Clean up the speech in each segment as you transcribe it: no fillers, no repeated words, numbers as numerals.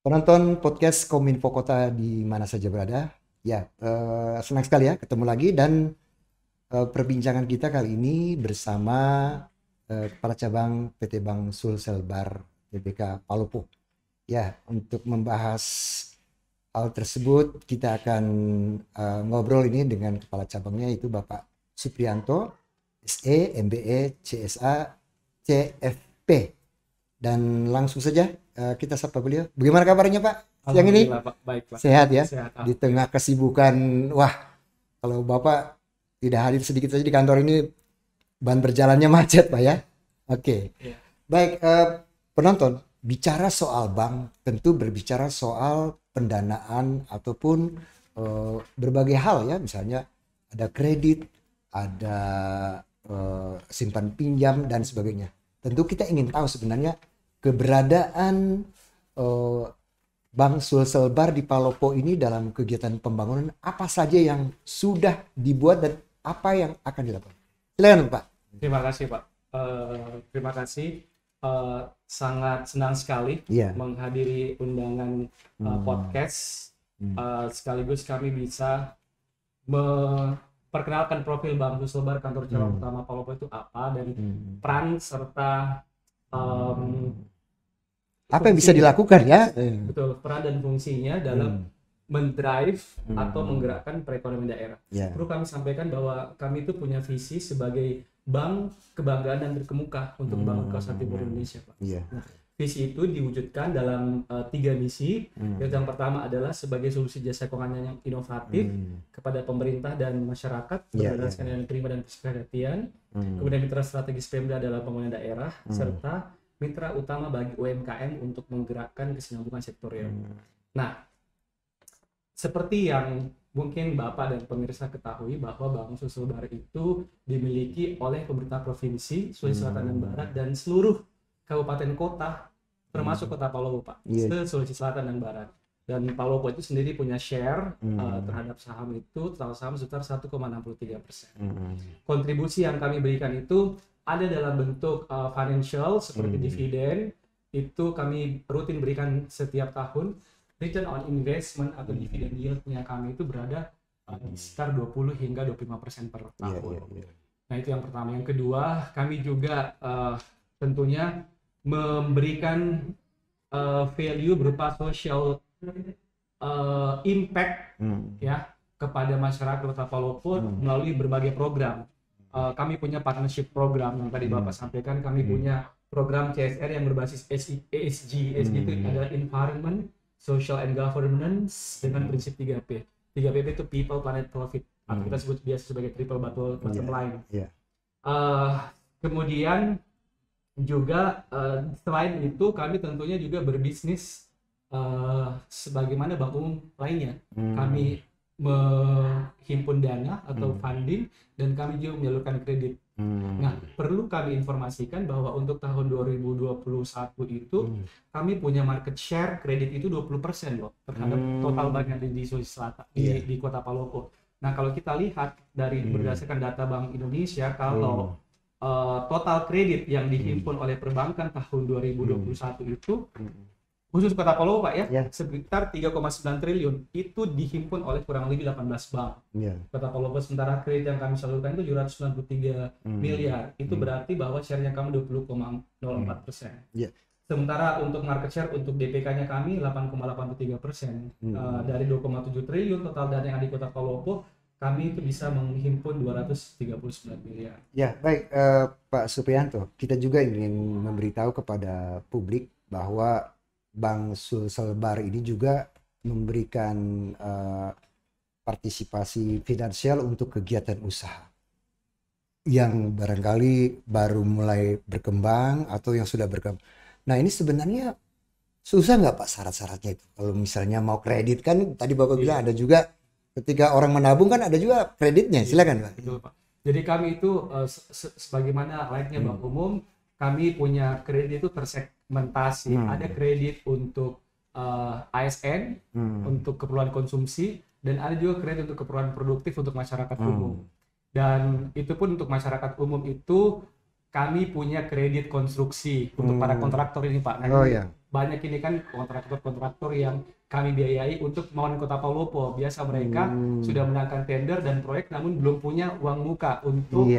Penonton podcast Kominfo Kota di mana saja berada, ya senang sekali ya ketemu lagi dan perbincangan kita kali ini bersama Kepala Cabang PT Bank Sulselbar TBK Palopo. Ya, untuk membahas hal tersebut kita akan ngobrol ini dengan Kepala Cabangnya itu Bapak Suprianto, SE, MBE, CSA, CFP. Dan langsung saja kita sapa beliau. Bagaimana kabarnya Pak siang ini? Alhamdulillah Pak, baik Pak. Sehat ya? Sehat. Di tengah kesibukan, wah kalau Bapak tidak hadir sedikit saja di kantor ini, bahan berjalannya macet Pak ya. Oke. Iya. Baik, penonton, bicara soal bank tentu berbicara soal pendanaan ataupun berbagai hal ya. Misalnya ada kredit, ada simpan pinjam dan sebagainya. Tentu kita ingin tahu sebenarnya keberadaan Bank Sulselbar di Palopo ini dalam kegiatan pembangunan apa saja yang sudah dibuat dan apa yang akan dilakukan. Silakan Pak. Terima kasih Pak. Terima kasih. Sangat senang sekali menghadiri undangan podcast. Sekaligus kami bisa memperkenalkan profil Bank Sulselbar kantor cabang utama Palopo itu apa dan peran serta apa yang bisa dilakukan ya? Betul, peran dan fungsinya dalam mendrive atau menggerakkan perekonomian daerah. Perlu kami sampaikan bahwa kami itu punya visi sebagai bank kebanggaan dan terkemuka untuk bank kawasan timur Indonesia, Pak. Nah, visi itu diwujudkan dalam 3 misi. Yang pertama adalah sebagai solusi jasa keuangan yang inovatif kepada pemerintah dan masyarakat berdasarkan dengan prima dan perhatian. Kemudian mitra strategis Pemda adalah pembangunan daerah serta mitra utama bagi UMKM untuk menggerakkan kesinambungan sektorial. Nah, seperti yang mungkin Bapak dan pemirsa ketahui bahwa Bank Sulselbar itu dimiliki oleh pemerintah provinsi Sulawesi Selatan dan Barat dan seluruh kabupaten kota termasuk kota Palopo Pak, Sulawesi Selatan dan Barat. Dan Palopo itu sendiri punya share terhadap saham itu, total saham sekitar 1,63%. Kontribusi yang kami berikan itu ada dalam bentuk financial seperti dividen, itu kami rutin berikan setiap tahun. Return on investment atau dividen yieldnya kami itu berada di sekitar 20 hingga 25% per tahun. Nah itu yang pertama. Yang kedua, kami juga tentunya memberikan value berupa social impact ya kepada masyarakat Kota Palopo melalui berbagai program. Kami punya partnership program yang tadi Bapak sampaikan. Kami punya program CSR yang berbasis ESG. ESG itu adalah Environment, Social and Governance dengan prinsip 3P. 3P itu People, Planet, Profit. Atau kita sebut biasa sebagai triple bottom line. Kemudian juga selain itu kami tentunya juga berbisnis sebagaimana bank umum lainnya. Kami menghimpun dana atau funding dan kami juga menyalurkan kredit. Nah, perlu kami informasikan bahwa untuk tahun 2021 itu kami punya market share kredit itu 20% loh terhadap total bank yang ada di Sulawesi Selatan, di Kota Palopo. Nah, kalau kita lihat dari berdasarkan data Bank Indonesia, kalau total kredit yang dihimpun oleh perbankan tahun 2021 itu khusus Kota Palopo Pak ya, sekitar 3,9 triliun itu dihimpun oleh kurang lebih 18 bank. Kota Palopo, sementara kredit yang kami salurkan itu 793 miliar. Itu berarti bahwa share-nya kami 20,04%. Sementara untuk market share untuk DPK-nya kami 8,83%. Dari 2,7 triliun total dana yang ada di Kota Palopo, kami itu bisa menghimpun 239 miliar. Ya, baik Pak Suprianto, kita juga ingin memberitahu kepada publik bahwa Bank Sulselbar ini juga memberikan partisipasi finansial untuk kegiatan usaha yang barangkali baru mulai berkembang atau yang sudah berkembang. Nah ini sebenarnya susah nggak Pak syarat-syaratnya itu? Kalau misalnya mau kredit kan tadi Bapak bilang ada juga ketika orang menabung kan ada juga kreditnya. Silakan Pak. Betul Pak. Jadi kami itu sebagaimana layaknya bank umum, kami punya kredit itu tersegmentasi. Ada kredit untuk ASN, untuk keperluan konsumsi, dan ada juga kredit untuk keperluan produktif untuk masyarakat umum. Dan itu pun untuk masyarakat umum itu kami punya kredit konstruksi untuk para kontraktor ini Pak. Nah, banyak ini kan kontraktor-kontraktor yang kami biayai untuk pembangunan Kota Palopo. Biasa mereka sudah menangkan tender dan proyek namun belum punya uang muka untuk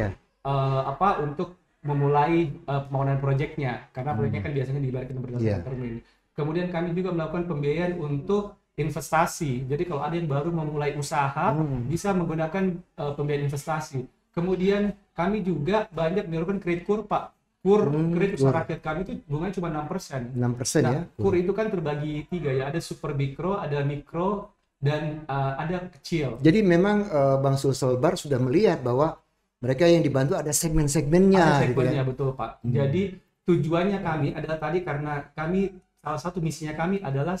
untuk memulai pembangunan proyeknya, karena proyeknya kan biasanya dibayarkan berdasarkan termin. Kemudian kami juga melakukan pembiayaan untuk investasi. Jadi kalau ada yang baru memulai usaha bisa menggunakan pembiayaan investasi. Kemudian kami juga banyak melakukan kredit KUR Pak. Kredit usaha rakyat kami itu bunganya cuma 6%. 6% nah, ya. KUR itu kan terbagi 3 ya, ada super mikro, ada mikro, dan ada kecil. Jadi memang Bang Sulselbar sudah melihat bahwa mereka yang dibantu ada segmen-segmennya. Ada segmennya, gitu, betul Pak. Jadi tujuannya kami adalah tadi karena kami salah satu misinya kami adalah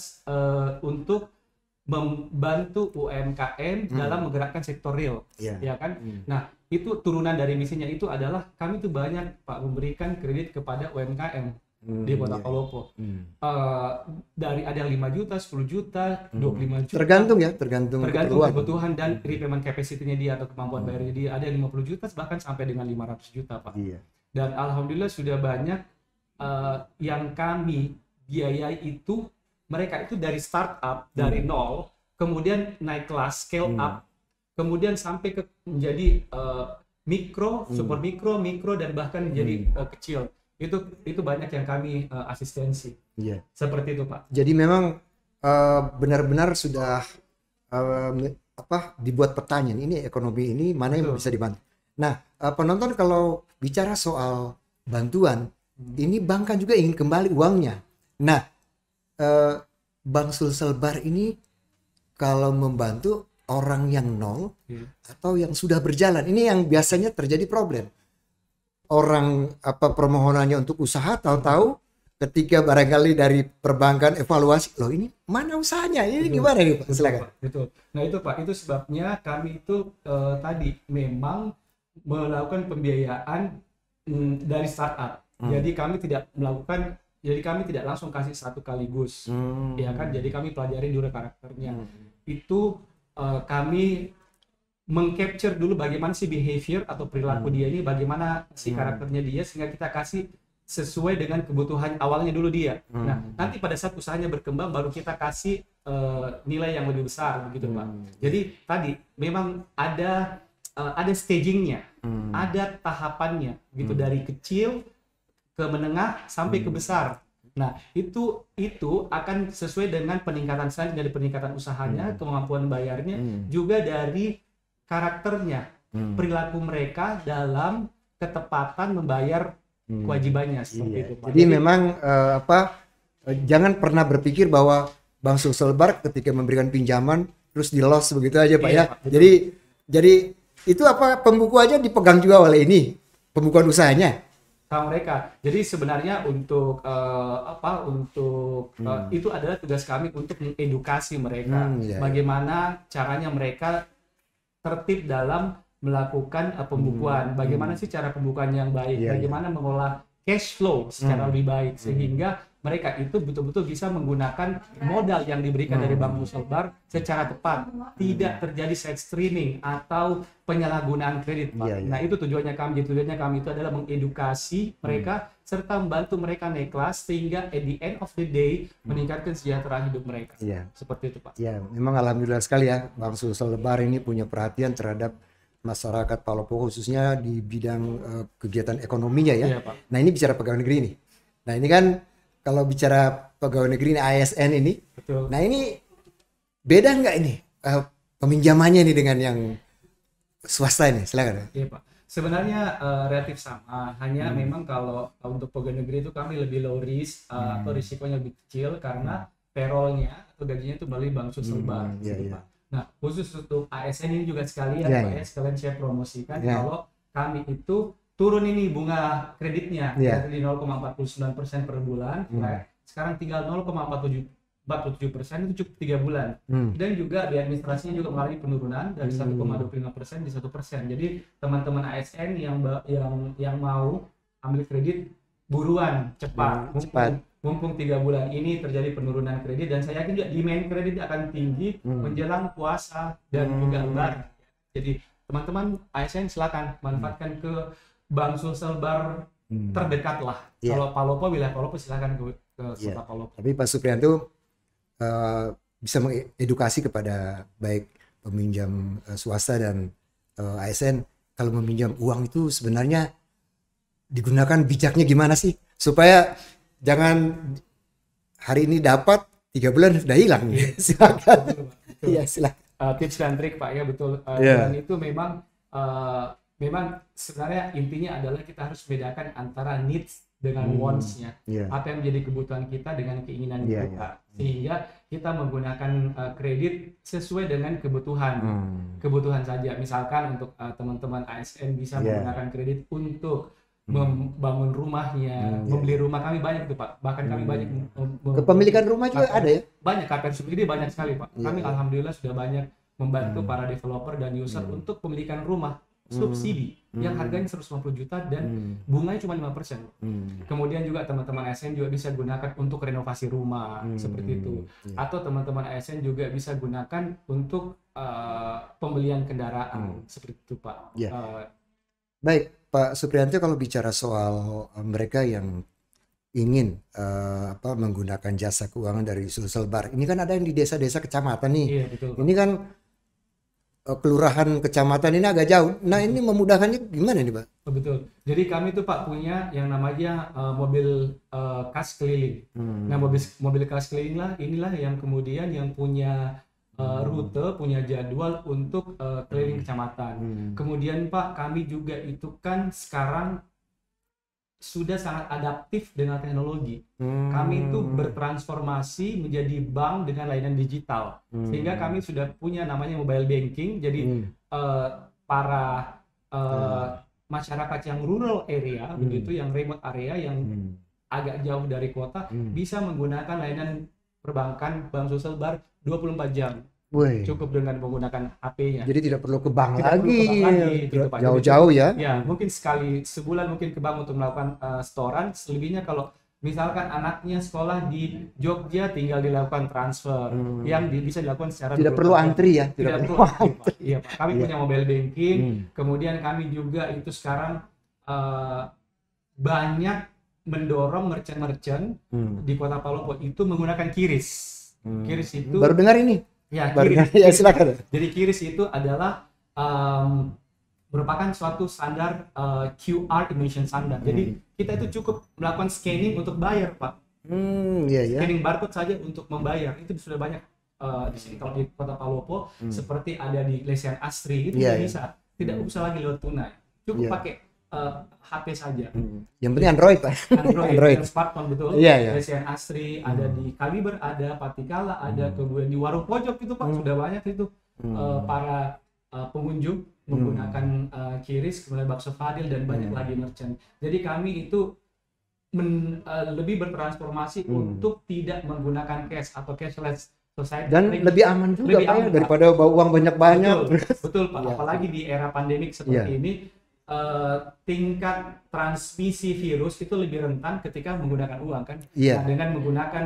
untuk membantu UMKM dalam menggerakkan sektor real, ya kan? Nah, itu turunan dari misinya itu adalah kami tuh banyak Pak memberikan kredit kepada UMKM di Kota Palopo. Dari ada 5 juta, 10 juta, 25 juta. Tergantung kebutuhan dan repayment capacity-nya dia atau kemampuan bayarnya dia. Ada 50 juta bahkan sampai dengan 500 juta Pak. Dan alhamdulillah sudah banyak yang kami biayai itu, mereka itu dari startup dari nol, kemudian naik kelas, scale up, kemudian sampai ke menjadi mikro, super mikro, dan bahkan menjadi kecil. Itu banyak yang kami asistensi. Seperti itu Pak. Jadi memang benar-benar sudah dibuat pertanyaan ini ekonomi ini mana yang bisa dibantu. Nah, penonton kalau bicara soal bantuan, ini bank kan juga ingin kembali uangnya. Nah, Bang Sulselbar ini kalau membantu orang yang nol atau yang sudah berjalan, ini yang biasanya terjadi problem. Orang permohonannya untuk usaha, tahu-tahu ketika barangkali dari perbankan evaluasi, loh ini mana usahanya, ini gimana nih Pak? Silakan. Betul. Nah itu Pak, itu sebabnya kami itu tadi memang melakukan pembiayaan dari startup. Jadi kami tidak langsung kasih satu kaligus, ya kan? Jadi kami pelajari dulu karakternya. Itu kami mengcapture dulu bagaimana sih behavior atau perilaku dia ini, bagaimana si karakternya dia, sehingga kita kasih sesuai dengan kebutuhan awalnya dulu dia. Nah, nanti pada saat usahanya berkembang baru kita kasih nilai yang lebih besar, begitu Pak. Jadi tadi memang ada stagingnya, ada tahapannya, gitu, dari kecil ke menengah sampai ke besar. Nah, itu akan sesuai dengan peningkatan selanjutnya, dari peningkatan usahanya, kemampuan bayarnya, juga dari karakternya, perilaku mereka dalam ketepatan membayar kewajibannya, seperti itu Pak. Jadi memang jangan pernah berpikir bahwa Bang Sulselbar ketika memberikan pinjaman terus di loss begitu aja Pak, ya. Pak, jadi itu pembuku aja dipegang juga oleh ini pembukuan usahanya sama mereka. Jadi sebenarnya untuk itu adalah tugas kami untuk mengedukasi mereka, bagaimana caranya mereka tertib dalam melakukan pembukuan, bagaimana sih cara pembukuan yang baik, bagaimana mengelola cash flow secara lebih baik, sehingga mereka itu betul-betul bisa menggunakan modal yang diberikan dari Bang Sulselbar secara tepat, tidak terjadi side streaming atau penyalahgunaan kredit Pak. Nah itu tujuannya kami. Tujuannya kami itu adalah mengedukasi mereka serta membantu mereka naik kelas, sehingga at the end of the day meningkatkan kesejahteraan hidup mereka. Seperti itu Pak. Ya, memang alhamdulillah sekali ya Bang Sulselbar ini punya perhatian terhadap masyarakat Palopo, khususnya di bidang kegiatan ekonominya ya. Pak. Nah ini bicara pegawai negeri nih. Nah ini kan kalau bicara pegawai negeri ini ASN ini, betul. Nah ini beda nggak ini peminjamannya ini dengan yang swasta ini? Silakan. Iya Pak. Sebenarnya relatif sama, hanya memang kalau untuk pegawai negeri itu kami lebih low risk atau risikonya lebih kecil karena payrollnya atau gajinya itu melalui Bang Sulselbar. Pak. Nah khusus untuk ASN ini juga sekalian Pak ya, sekalian saya promosikan kalau kami itu turun ini bunga kreditnya dari 0,49% per bulan, sekarang tinggal 0,47% itu cukup 3 bulan. Dan juga di administrasinya juga mengalami penurunan dari 1,25% di 1%. Jadi teman-teman ASN yang mau ambil kredit buruan, cepat. Mumpung 3 bulan ini terjadi penurunan kredit, dan saya yakin juga demand kredit akan tinggi menjelang puasa dan juga Lebaran. Jadi teman-teman ASN silakan manfaatkan ke Bang Sulselbar terdekat lah. Kalau Palopo, wilayah Palopo silakan ke kota Palopo. Tapi Pak Suprianto bisa mengedukasi kepada baik peminjam swasta dan ASN, kalau meminjam uang itu sebenarnya digunakan bijaknya gimana sih supaya jangan hari ini dapat 3 bulan sudah hilang. Silakan. Iya, silakan. Tips dan trik Pak, ya betul. Dan itu memang sebenarnya intinya adalah kita harus bedakan antara needs dengan wants-nya. Apa yang menjadi kebutuhan kita dengan keinginan kita. Sehingga kita menggunakan kredit sesuai dengan kebutuhan saja. Misalkan untuk teman-teman ASN bisa menggunakan kredit untuk membangun rumahnya, membeli rumah. Kami banyak itu Pak, bahkan kami banyak kepemilikan rumah juga ada ya? Banyak, KPR subsidi banyak sekali Pak. Kami alhamdulillah sudah banyak membantu para developer dan user untuk pemilikan rumah subsidi yang harganya 150 juta dan bunganya cuma 5%. Kemudian juga teman-teman ASN juga bisa gunakan untuk renovasi rumah seperti itu. Atau teman-teman ASN juga bisa gunakan untuk pembelian kendaraan seperti itu Pak. Baik Pak Suprianto, kalau bicara soal mereka yang ingin menggunakan jasa keuangan dari Sulsel Bar, ini kan ada yang di desa-desa kecamatan nih. Betul, ini kan kelurahan kecamatan ini agak jauh. Nah, ini memudahkannya gimana nih Pak? Betul. Jadi kami tuh Pak punya yang namanya mobil kas keliling. Nah, mobil kas keliling inilah yang kemudian yang punya rute, punya jadwal untuk keliling kecamatan. Kemudian Pak, kami juga itu kan sekarang sudah sangat adaptif dengan teknologi. Kami itu bertransformasi menjadi bank dengan layanan digital. Sehingga kami sudah punya namanya mobile banking. Jadi para masyarakat yang rural area, begitu, yang remote area, yang agak jauh dari kota, bisa menggunakan layanan perbankan Bank Sulsel Bar 24 jam. Cukup dengan menggunakan HP-nya. Jadi tidak perlu ke bank lagi. Gitu, Pak. Jauh-jauh ya. Ya, mungkin sekali sebulan mungkin ke bank untuk melakukan setoran. Selebihnya kalau misalkan anaknya sekolah di Jogja, tinggal dilakukan transfer yang bisa dilakukan secara tidak perlu antri ya. Tidak perlu antri, Pak. Iya, Pak. Kami punya mobile banking. Kemudian kami juga itu sekarang banyak mendorong merchant-merchant di Kota Palopo itu menggunakan QRIS. QRIS itu baru dengar ini. Ya, QRIS. Ya, silakan. Jadi QRIS itu adalah merupakan suatu standar QR Indonesian standard. Jadi kita itu cukup melakukan scanning untuk bayar, Pak. Scanning barcode saja untuk membayar itu sudah banyak di sini. Kalau di Kota Palopo seperti ada di Lesehan Asri itu bisa, tidak usah lagi lewat tunai, cukup pakai HP saja. Yang penting Android Pak. Android. Smartphone, betul. Lesehan Asri ada di Kaliber, ada Patikala, ada kemudian di warung pojok itu Pak sudah banyak itu para pengunjung menggunakan QRIS, kemudian bakso Fadil dan banyak lagi merchant. Jadi kami itu lebih bertransformasi untuk tidak menggunakan cash atau cashless society. Dan lebih aman juga Pak ya, daripada bawa uang banyak-banyak. Betul Pak, apalagi di era pandemik seperti ini. Tingkat transmisi virus itu lebih rentan ketika menggunakan uang kan. Nah, dengan menggunakan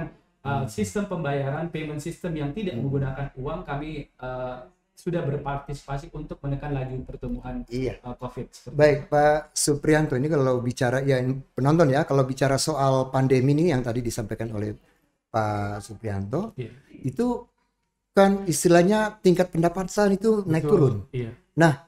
sistem pembayaran, payment system yang tidak menggunakan uang, kami sudah berpartisipasi untuk menekan laju pertumbuhan COVID. Baik Pak Suprianto, ini kalau bicara ya penonton ya, kalau bicara soal pandemi ini yang tadi disampaikan oleh Pak Suprianto, itu kan istilahnya tingkat pendapatan itu naik turun. Nah,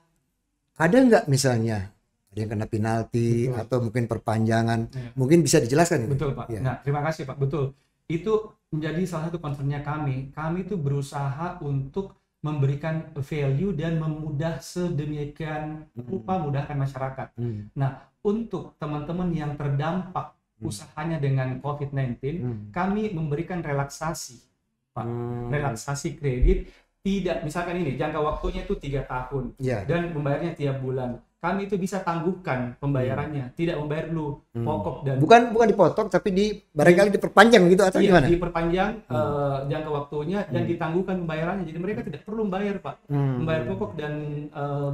ada nggak misalnya ada yang kena penalti atau mungkin perpanjangan, mungkin bisa dijelaskan? Betul Pak. Nah, terima kasih Pak. Betul. Itu menjadi salah satu concernnya kami. Kami itu berusaha untuk memberikan value dan memudah sedemikian rupa mudahkan masyarakat. Nah, untuk teman-teman yang terdampak usahanya dengan COVID-19, kami memberikan relaksasi, Pak. Relaksasi kredit. Tidak, misalkan ini jangka waktunya itu 3 tahun dan membayarnya tiap bulan. Kami itu bisa tangguhkan pembayarannya, tidak membayar dulu pokok dan bukan dipotong tapi barangkali diperpanjang gitu atau gimana? Diperpanjang jangka waktunya dan ditangguhkan pembayarannya. Jadi mereka tidak perlu membayar Pak, membayar pokok dan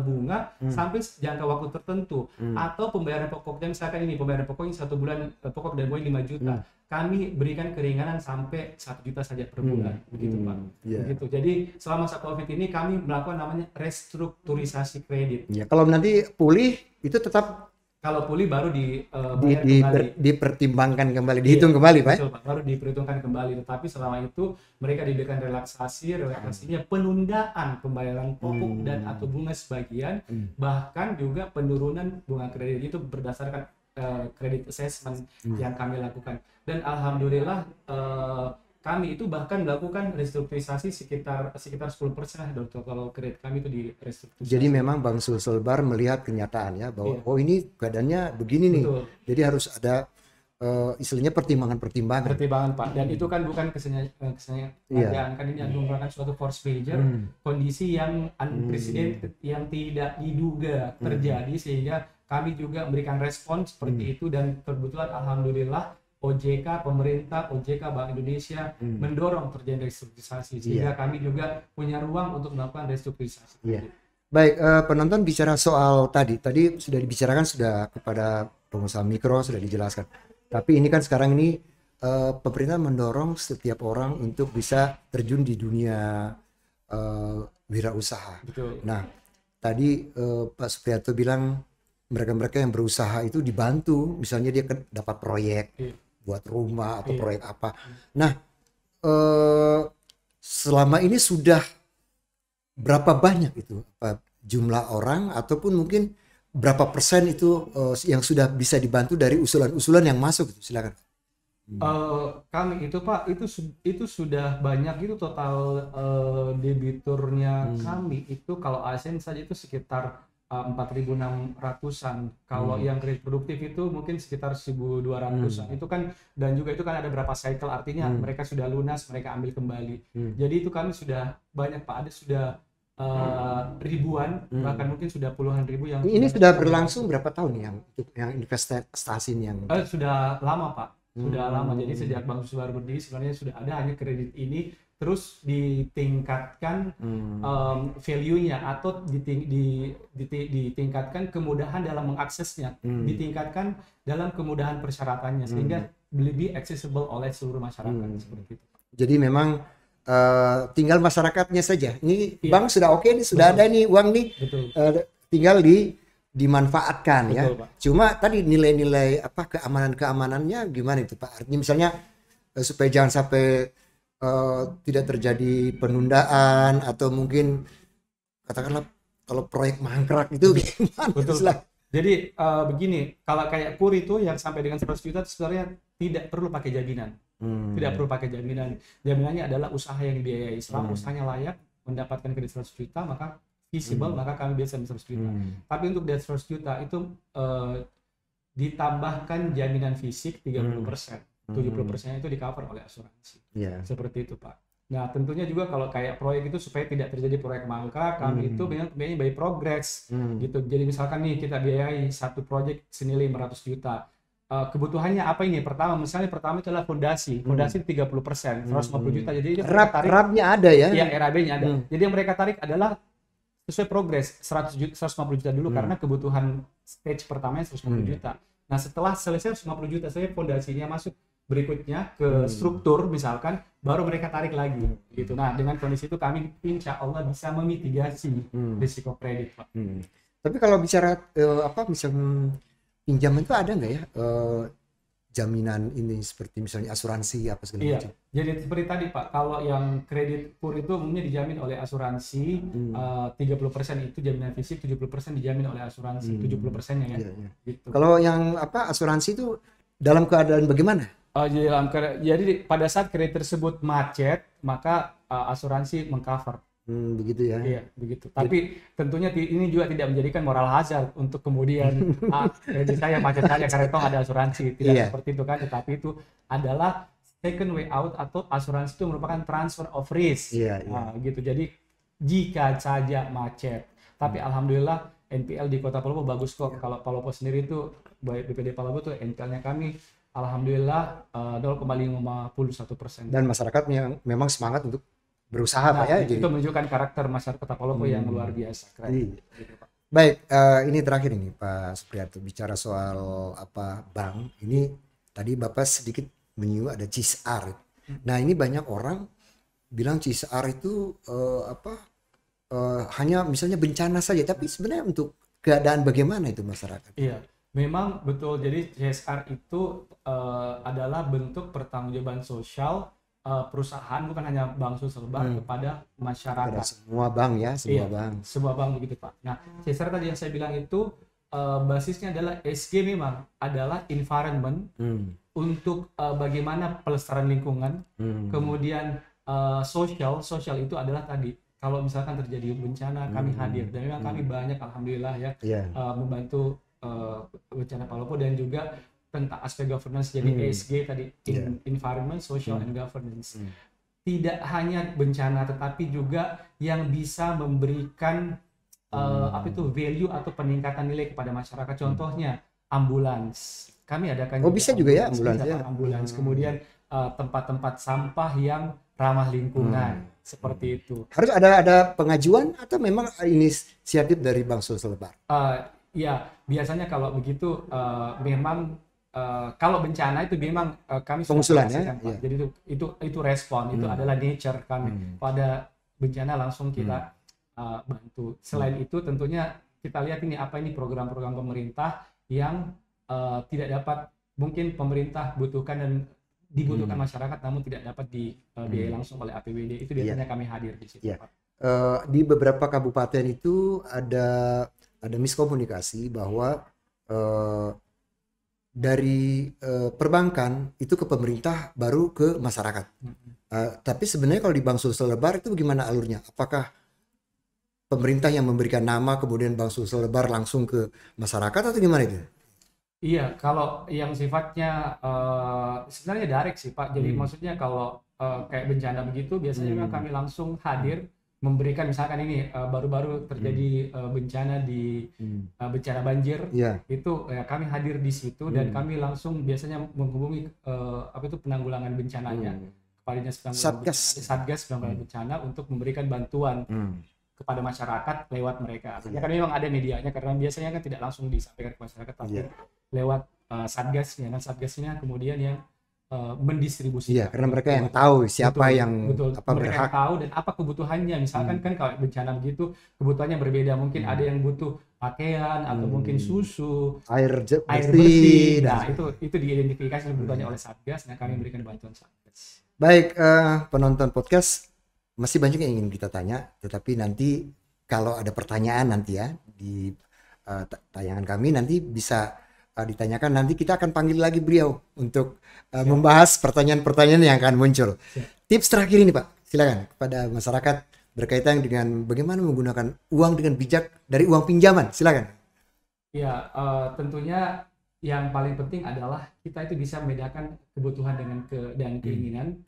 bunga sampai jangka waktu tertentu. Atau pembayaran pokoknya misalkan ini pembayaran pokoknya 1 bulan pokok dan bunga 5 juta. Kami berikan keringanan sampai 1 juta saja per bulan, begitu Pak. Begitu. Jadi selama masa COVID ini kami melakukan namanya restrukturisasi kredit. Kalau nanti pulih itu tetap Kalau pulih baru dibayar kembali. Dipertimbangkan kembali, dihitung kembali, Pak. Betul, Pak. Baru diperhitungkan kembali. Tetapi selama itu mereka diberikan relaksasinya penundaan pembayaran pokok dan atau bunga sebagian, bahkan juga penurunan bunga kredit itu berdasarkan kredit assessment yang kami lakukan. Dan alhamdulillah kami itu bahkan melakukan restrukturisasi sekitar 10% dari total kredit kami itu di restrukturisasi. Jadi memang Bang Sulselbar melihat kenyataan ya bahwa oh ini keadaannya begini nih. Betul. Jadi harus ada istilahnya pertimbangan Pak, dan itu kan bukan kesengajaan kan, ini merupakan suatu force majeure, kondisi yang unprecedented, yang tidak diduga terjadi, sehingga kami juga memberikan respon seperti itu. Dan kebetulan alhamdulillah OJK, pemerintah, OJK, Bank Indonesia mendorong terjadi restrukturisasi, sehingga kami juga punya ruang untuk melakukan restrukturisasi. Baik, penonton bicara soal tadi sudah dibicarakan, sudah kepada pengusaha mikro sudah dijelaskan. Tapi ini kan sekarang ini pemerintah mendorong setiap orang untuk bisa terjun di dunia wirausaha. Betul. Nah, tadi Pak Supriyanto bilang mereka-mereka yang berusaha itu dibantu, misalnya dia dapat proyek buat rumah atau proyek apa. Nah, selama ini sudah berapa banyak itu jumlah orang, ataupun mungkin berapa persen itu yang sudah bisa dibantu dari usulan-usulan yang masuk itu? Silakan. Kami itu Pak itu sudah banyak itu total debiturnya kami itu kalau ASN saja itu sekitar 4.600-an. Kalau yang kredit produktif itu mungkin sekitar 1.200-an. Itu kan, dan juga itu kan ada berapa cycle, artinya mereka sudah lunas, mereka ambil kembali. Jadi itu kami sudah banyak Pak, ada sudah ribuan, bahkan mungkin sudah puluhan ribu yang ini sudah berlangsung berapa tahun yang investasi yang sudah lama Pak, sudah lama. Jadi sejak Bank Subar berdiri sebenarnya sudah ada, hanya kredit ini terus ditingkatkan value-nya atau ditingkatkan kemudahan dalam mengaksesnya, ditingkatkan dalam kemudahan persyaratannya, sehingga lebih accessible oleh seluruh masyarakat. Seperti itu. Jadi memang tinggal masyarakatnya saja. Ini bank sudah oke nih, sudah ada nih uang nih, tinggal dimanfaatkan. Betul, ya. Pak. Cuma tadi nilai-nilai keamanannya gimana itu Pak? Artinya misalnya supaya jangan sampai tidak terjadi penundaan, atau mungkin katakanlah kalau proyek mangkrak itu gimana? Betul. Jadi begini, kalau kayak KUR itu yang sampai dengan 100 juta sebenarnya tidak perlu pakai jaminan. Tidak perlu pakai jaminan. Jaminannya adalah usaha yang dibiayai. Selama usahanya layak mendapatkan kredit 100 juta, maka feasible, maka kami biasa 100 juta. Tapi untuk dari 100 juta itu ditambahkan jaminan fisik 30%. 70% itu di cover oleh asuransi. Seperti itu Pak. Nah tentunya juga kalau kayak proyek itu supaya tidak terjadi proyek mangkrak, kami itu biayanya by progress gitu. Jadi misalkan nih kita biayai satu proyek senilai 500 juta. Kebutuhannya apa ini? Misalnya pertama adalah fondasi 30%, 150 juta. Jadi RAB-nya ada ya? Iya, RAB-nya ada. Jadi yang mereka tarik adalah sesuai progres 150 juta dulu, karena kebutuhan stage pertamanya 150 juta. Nah setelah selesai 150 juta, saya fondasinya masuk berikutnya ke struktur misalkan, baru mereka tarik lagi gitu. Nah dengan kondisi itu kami insya Allah bisa memitigasi risiko kredit Pak. Tapi kalau bicara misalnya pinjaman itu ada nggak ya jaminan ini, seperti misalnya asuransi apa segala macam? Jadi seperti tadi Pak, kalau yang kredit KUR itu umumnya dijamin oleh asuransi, 30% itu jaminan fisik, 70% dijamin oleh asuransi, 70%-nya ya. Gitu. Kalau yang asuransi itu dalam keadaan bagaimana? Jadi pada saat kredit tersebut macet, maka asuransi mengcover. Begitu ya. Iya, begitu. Tapi tentunya ini juga tidak menjadikan moral hazard untuk kemudian kredit saya macet saja karena itu ada asuransi. Tidak seperti itu kan, tetapi itu adalah second way out, atau asuransi itu merupakan transfer of risk. Gitu. Jadi jika saja macet. Tapi alhamdulillah NPL di Kota Palopo bagus kok. Kalau Palopo sendiri itu, BPD Palopo itu NPL-nya kami alhamdulillah 0,51%. Dan masyarakatnya memang semangat untuk berusaha Pak ya. Itu menunjukkan karakter masyarakat Kota Palopo yang luar biasa. Baik, ini terakhir ini Pak Supriyanto, bicara soal bank. Ini tadi Bapak sedikit menyinggung ada CISR. Nah ini banyak orang bilang CISR itu hanya misalnya bencana saja, tapi sebenarnya untuk keadaan bagaimana itu masyarakat? Iya. Memang betul. Jadi CSR itu adalah bentuk pertanggungjawaban sosial perusahaan, bukan hanya Bank Sulselbar, kepada masyarakat. Kepada semua bank ya, semua bank. Semua bank begitu Pak. Nah, CSR tadi yang saya bilang itu basisnya adalah SG, memang adalah environment untuk bagaimana pelestarian lingkungan. Kemudian sosial itu adalah tadi kalau misalkan terjadi bencana kami hadir, dan memang kami banyak alhamdulillah ya membantu bencana Palopo, dan juga tentang aspek governance. Jadi ESG tadi environment, social and governance. Tidak hanya bencana tetapi juga yang bisa memberikan value atau peningkatan nilai kepada masyarakat. Contohnya ambulans. Kami adakan bisa juga ya ambulans. Kemudian tempat-tempat sampah yang ramah lingkungan seperti itu. Harus ada pengajuan atau memang inisiatif dari Bank Sulselbar? Ya, biasanya kalau begitu memang kalau bencana itu memang kami pengusulan ya. Jadi itu respon, itu adalah nature kami. Pada bencana langsung kita bantu. Selain itu tentunya kita lihat ini program-program pemerintah yang tidak dapat mungkin pemerintah butuhkan dan dibutuhkan masyarakat, namun tidak dapat dibiayai langsung oleh APBD. Itu biasanya kami hadir di situ. Di beberapa kabupaten itu ada miskomunikasi bahwa dari perbankan itu ke pemerintah baru ke masyarakat. Tapi sebenarnya kalau di Bank Sulselbar itu bagaimana alurnya? Apakah pemerintah yang memberikan nama kemudian Bank Sulselbar langsung ke masyarakat atau gimana itu? Iya, kalau yang sifatnya sebenarnya direct sih Pak. Jadi maksudnya kalau kayak bencana begitu biasanya memang kami langsung hadir memberikan, misalkan ini baru-baru terjadi bencana di bencana banjir, itu kami hadir di situ dan kami langsung biasanya menghubungi penanggulangan bencananya kepada Dinas Satgas Penanggulangan Bencana untuk memberikan bantuan kepada masyarakat lewat mereka. Ya kan memang ada medianya, karena biasanya kan tidak langsung disampaikan ke masyarakat, tapi lewat Satgasnya, dan Satgasnya kemudian yang mendistribusikan. Karena mereka yang tahu siapa yang mereka berhak tahu dan apa kebutuhannya. Misalkan kan kalau bencana begitu kebutuhannya berbeda, mungkin ada yang butuh pakaian atau mungkin susu, air bersih. Nah, itu diidentifikasi kebutuhannya oleh Satgas. Nah, kami berikan bantuan Satgas. Baik, penonton podcast, masih banyak yang ingin kita tanya, tetapi nanti kalau ada pertanyaan nanti ya di tayangan kami nanti bisa ditanyakan, nanti kita akan panggil lagi beliau untuk membahas pertanyaan-pertanyaan yang akan muncul. Tips terakhir ini Pak, silakan kepada masyarakat berkaitan dengan bagaimana menggunakan uang dengan bijak dari uang pinjaman, silakan. Ya, tentunya yang paling penting adalah kita itu bisa membedakan kebutuhan dan keinginan.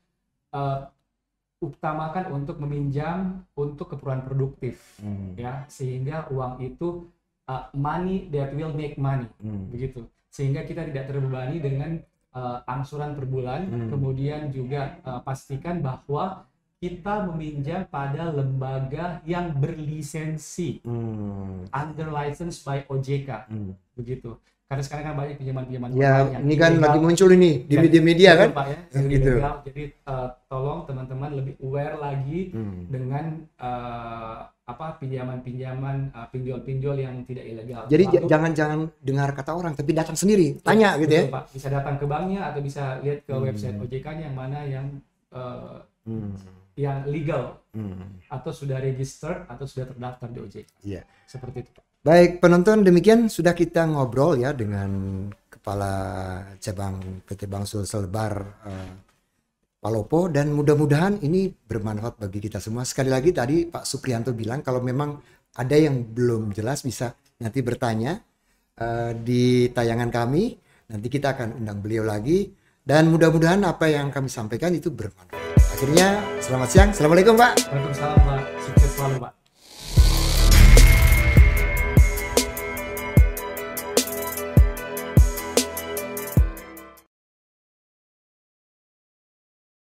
Utamakan untuk meminjam untuk keperluan produktif, ya, sehingga uang itu money that will make money, begitu, sehingga kita tidak terbebani dengan angsuran per bulan. Kemudian juga pastikan bahwa kita meminjam pada lembaga yang berlisensi, under license by OJK, begitu. Karena sekarang kan banyak pinjaman-pinjaman yang ini kan ilegal, lagi muncul ini di media-media kan, Pak, ya, gitu. Jadi tolong teman-teman lebih aware lagi dengan pinjaman-pinjaman, pinjol-pinjol yang tidak ilegal. Jadi jangan dengar kata orang, tapi datang sendiri, tanya gitu ya. Pak. Bisa datang ke banknya atau bisa lihat ke website OJK-nya yang mana yang legal atau sudah registered atau sudah terdaftar di OJK. Seperti itu Pak. Baik penonton, demikian sudah kita ngobrol ya dengan Kepala Cabang PT Bank Sulselbar Palopo, dan mudah-mudahan ini bermanfaat bagi kita semua. Sekali lagi tadi Pak Suprianto bilang kalau memang ada yang belum jelas bisa nanti bertanya di tayangan kami, nanti kita akan undang beliau lagi, dan mudah-mudahan apa yang kami sampaikan itu bermanfaat. Akhirnya selamat siang, assalamualaikum Pak. Waalaikumsalam Pak, sukses selalu Pak.